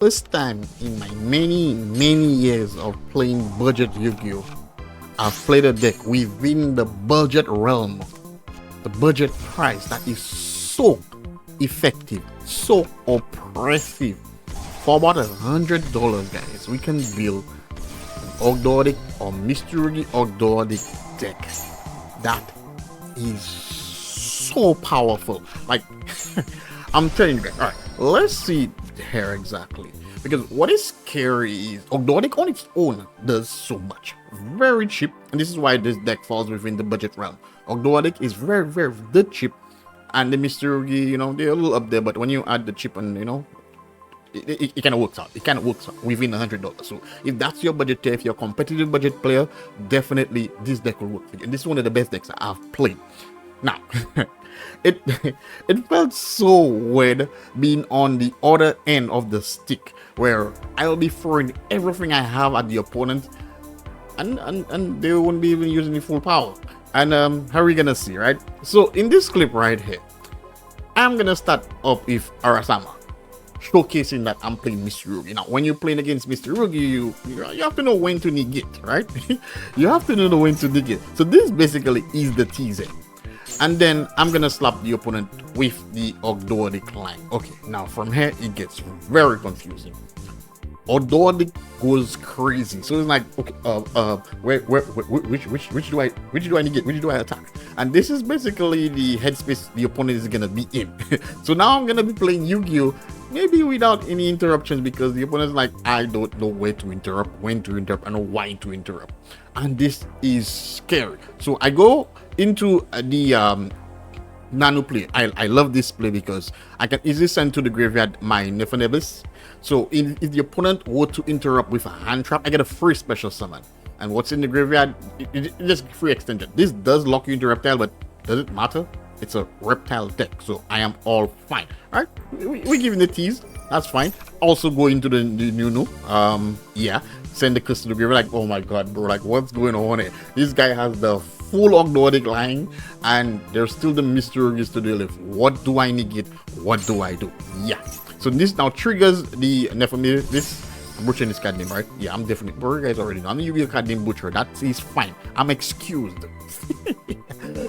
first time in my many years of playing budget Yu-Gi-Oh, I've played a deck within the budget realm, the budget price that is so effective, so oppressive. For about $100, guys, we can build an Ogdoadic or Mitsurugi Ogdoadic deck that is so powerful. Like, I'm telling you guys. All right, let's see here exactly. Because what is scary is Ogdoadic on its own does so much. Very cheap, and this is why this deck falls within the budget realm. Ogdoadic is very cheap, and the Mitsurugi, you know, they're a little up there, but when you add the chip and, you know, it kind of works out. It kind of works out within $100. So if that's your budget tier, if you're a competitive budget player, definitely this deck will work for you. And this is one of the best decks I've played. Now, it felt so weird being on the other end of the stick, where I'll be throwing everything I have at the opponent, and they won't be even using the full power. And how are we gonna see, right? So in this clip right here, I'm gonna start up with Arasama, showcasing that I'm playing Mitsurugi. Now, when you're playing against Mitsurugi, you have to know when to negate, right? You have to know when to negate. So this basically is the teaser. And then I'm gonna slap the opponent with the Ogdoadic line. Okay, now from here it gets very confusing. Ogdoadic goes crazy, so it's like, okay, which do I negate? Which do I attack? And this is basically the headspace the opponent is gonna be in. So now I'm gonna be playing Yu-Gi-Oh, maybe without any interruptions, because the opponent's like, I don't know where to interrupt, when to interrupt, and why to interrupt. And this is scary. So I go into the Nano play. I love this play because I can easily send to the graveyard my Nephanebus. So if the opponent were to interrupt with a hand trap, I get a free special summon. And what's in the graveyard, it just free extended. This does lock you into Reptile, but does it matter? It's a Reptile deck, so I am all fine. All right, we're giving the tease. That's fine. Also go into the Nunu. Yeah, send the curse to the graveyard. Like, oh my god, bro, like what's going on here? This guy has the full Ogdoadic line, and there's still the Mitsurugis to deal with. What do I negate? What do I do? Yeah. So this now triggers the Nephamir. This butcher in this card name, right? Yeah, I'm definitely. Bro, you guys already know. I'm a Yu-Gi-Oh card name butcher. That is fine. I'm excused.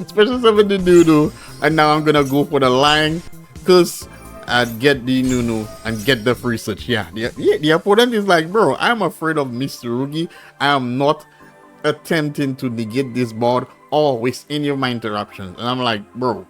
Special 7 to Nunu, and now I'm gonna go for the line, cause and get the Nunu and get the free search. Yeah, the opponent is like, bro, I'm afraid of Mitsurugi. I am not attempting to negate this board or waste any of my interruptions. And I'm like, bro,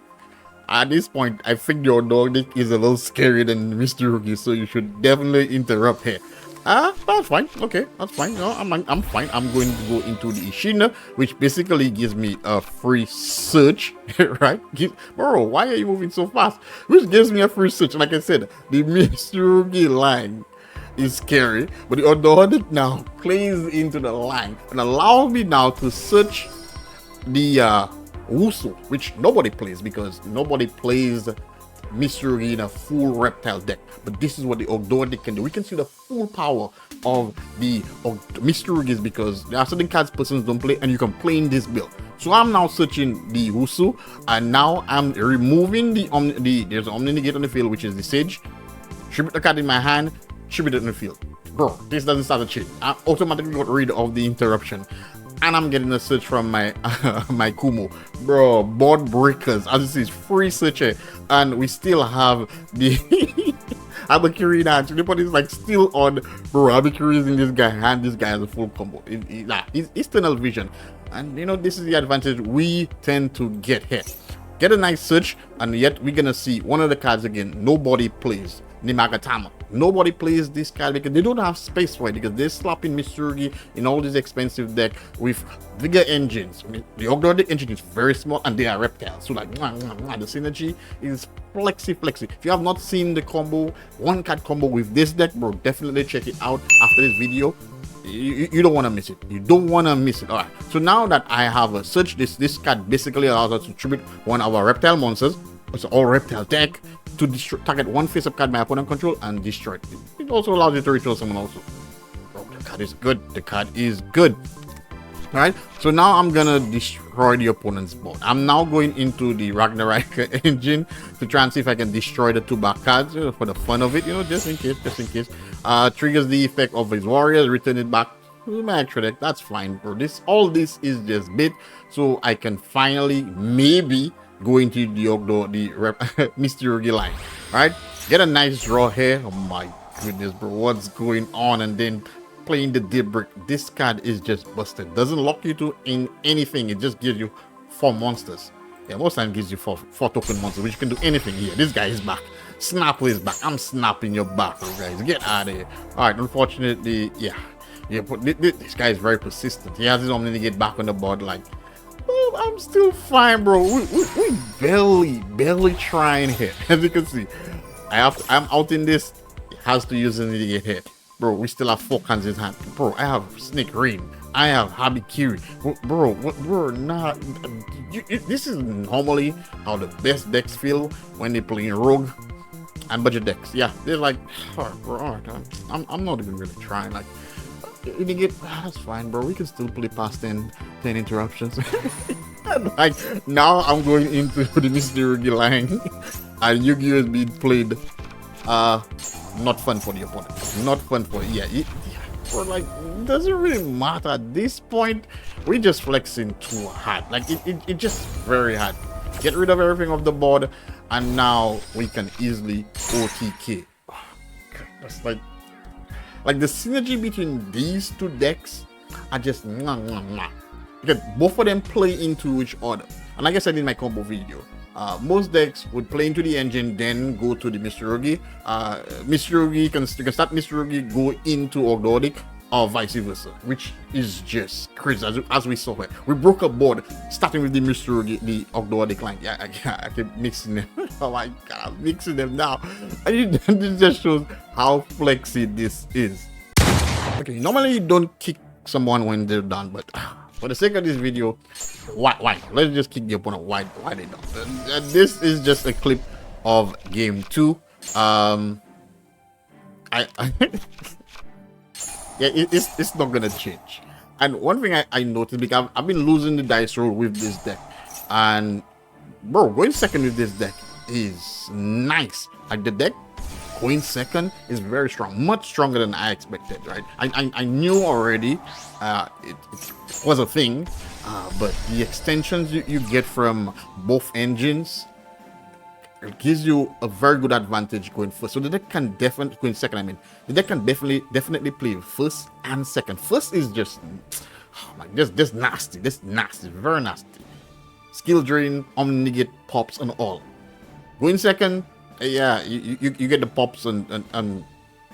at this point, I think your Ogdoadic is a little scarier than Mitsurugi, so you should definitely interrupt here. That's fine. Okay, that's fine. No, I'm fine. I'm going to go into the Ishina, which basically gives me a free search, right? Bro, why are you moving so fast? Which gives me a free search. Like I said, the Mitsurugi line is scary, but the Ogdoadic now plays into the line and allows me now to search the Wusu, which nobody plays because nobody plays Mitsurugi in a full Reptile deck. But this is what the Ogdoadic can do. We can see the full power of the Mitsurugis because there are certain cards persons don't play, and you can play in this build. So I'm now searching the Wusu, and now I'm removing there's an Omni Negate on the field, which is the Sage. Tribute the card in my hand, tribute it in the field. Bro, this doesn't start a chain. I automatically got rid of the interruption. And I'm getting a search from my my Kumo. Bro, board breakers. As you see, it's free searcher. And we still have the Abakiri now. Tripod is like still on. Bro, Abakiri is in this guy hand. This guy has a full combo. It's tunnel vision. And you know, this is the advantage we tend to get here. Get a nice search, and yet we're gonna see one of the cards again. Nobody plays Nimagatama. Nobody plays this card because they don't have space for it, because they're slapping Mitsurugi in all these expensive deck with bigger engines. I mean, the Ogdoadic engine is very small and they are reptiles, so like the synergy is flexy. If you have not seen the combo, one card combo with this deck, bro, definitely check it out after this video. You don't want to miss it. You don't want to miss it. All right, so now that I have a search, this card basically allows us to tribute one of our reptile monsters. It's all reptile deck to target one face-up card my opponent control and destroy it. It also allows you to ritual summon also. Bro, the card is good. The card is good. Right, so now I'm gonna destroy the opponent's board. I'm now going into the Ragnarok engine to try and see if I can destroy the 2 back cards, for the fun of it, just in case. Triggers the effect of his warriors, return it back to my extra deck. That's fine, bro. All this is just bit, so I can finally maybe go into the Mitsurugi line. Right, get a nice draw here. Oh my goodness, bro, what's going on? And then playing the deep brick. This card is just busted. Doesn't lock you to in anything. It just gives you 4 monsters. Yeah, most time gives you four token monsters, which you can do anything here. This guy is back. Snapper is back. I'm snapping your back, guys. Get out of here. All right, unfortunately, yeah, but this guy is very persistent. He has his Omni to get back on the board. Like, well, I'm still fine, bro. We barely trying here. As you can see, I'm out in this. It has to use it to get hit. Bro, we still have 4 cards in hand. Bro, I have Snake Rain. I have Habikiri. Bro, we're not. This is normally how the best decks feel when they play in Rogue and Budget decks. Yeah, they're like, oh, bro, all right, I'm not even really trying. Like, you get, that's fine, bro. We can still play past 10 interruptions. Like, now I'm going into the Mitsurugi line. And Yugioh is being played. Not fun for the opponent. Not fun for or like, it doesn't really matter at this point. We just flexing too hard. Like, it just very hard. Get rid of everything off the board, and now we can easily OTK. Oh, that's like the synergy between these 2 decks are just because both of them play into each other. And like I said in my combo video, most decks would play into the engine, then go to the Mitsurugi. You can start Mitsurugi, go into Ogdoadic, or vice versa, which is just crazy. As we saw here, we broke a board starting with the Mitsurugi, the Ogdoadic line. Yeah, I keep mixing them. Oh my god, I'm mixing them now. And it just shows how flexy this is. Okay, normally you don't kick someone when they're done, but for the sake of this video, why? Let's just kick the opponent. Why they don't? This is just a clip of game 2. Yeah, it's not gonna change. And one thing I noticed, because I've been losing the dice roll with this deck, and bro, going second with this deck is nice. Like, the deck going second is very strong, much stronger than I expected. Right, I knew already it was a thing, but the extensions you get from both engines, it gives you a very good advantage going first. So the deck can definitely going second. I mean, the deck can definitely play first and second. First is just, oh my, just nasty. This nasty, very nasty. Skill drain, omni negate, pops, and all. Going second, yeah, you get the pops and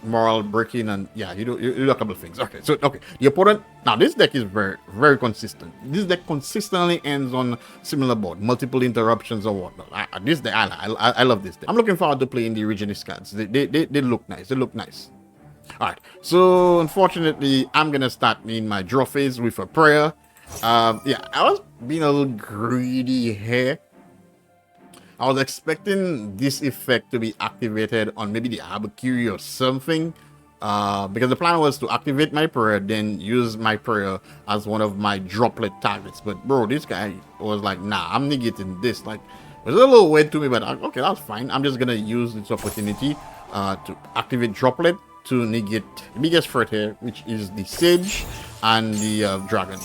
moral breaking, and yeah, you do a couple of things. Okay, so the opponent, now this deck is very consistent. This deck consistently ends on similar board, multiple interruptions or whatnot. This deck, I love this deck. I'm looking forward to playing the Regenist cards. They look nice. They look nice. All right, so unfortunately, I'm gonna start in my draw phase with a prayer. Yeah, I was being a little greedy here. I was expecting this effect to be activated on maybe the Habikiri or something, because the plan was to activate my prayer, then use my prayer as one of my droplet targets. But bro, this guy was like, nah, I'm negating this. Like, it was a little weird to me, but okay, that's fine. I'm just gonna use this opportunity to activate droplet to negate the biggest threat here, which is the Sage and the Dragon.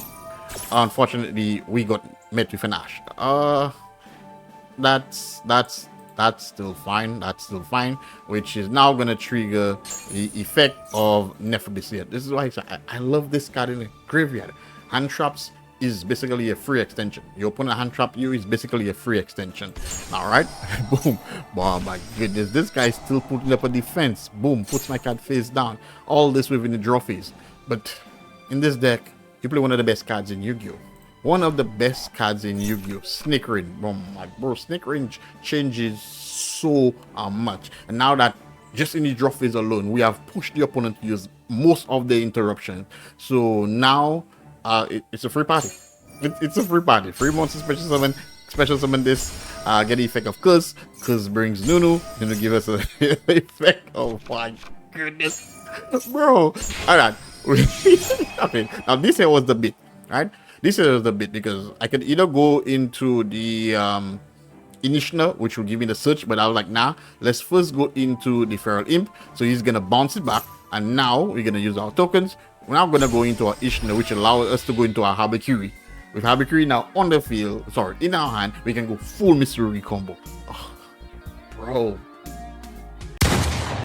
Unfortunately, we got met with an Ash. That's still fine. That's still fine, which is now gonna trigger the effect of Nephrodisia. This is why I love this card in the graveyard. Hand traps is basically a free extension. Your opponent hand trap you is basically a free extension. All right, boom. Oh my goodness, this guy's still putting up a defense. Boom, puts my card face down. All this within the draw phase. But in this deck, you play one of the best cards in Yu-Gi-Oh. One of the best cards in Yu-Gi-Oh! Snake Rain. Oh my bro, Snake Rain changes so much. And now that just in the draw phase alone, we have pushed the opponent to use most of the interruption. So now it's a free party. It's a free party. 3 months of special summon this. Get the effect of Curse. Curse brings Nunu. Nunu give us a effect. Oh my goodness. Bro. Alright. Okay. Now this here was the bit. Right? This is the bit because I can either go into the Inishna, which will give me the search, but I was like, nah, let's first go into the Feral Imp. So he's gonna bounce it back, and now we're gonna use our tokens. We're now gonna go into our Ishna, which allows us to go into our Habakiri. With Habakiri now on the field, sorry, in our hand, we can go full Mitsurugi combo. Oh, bro,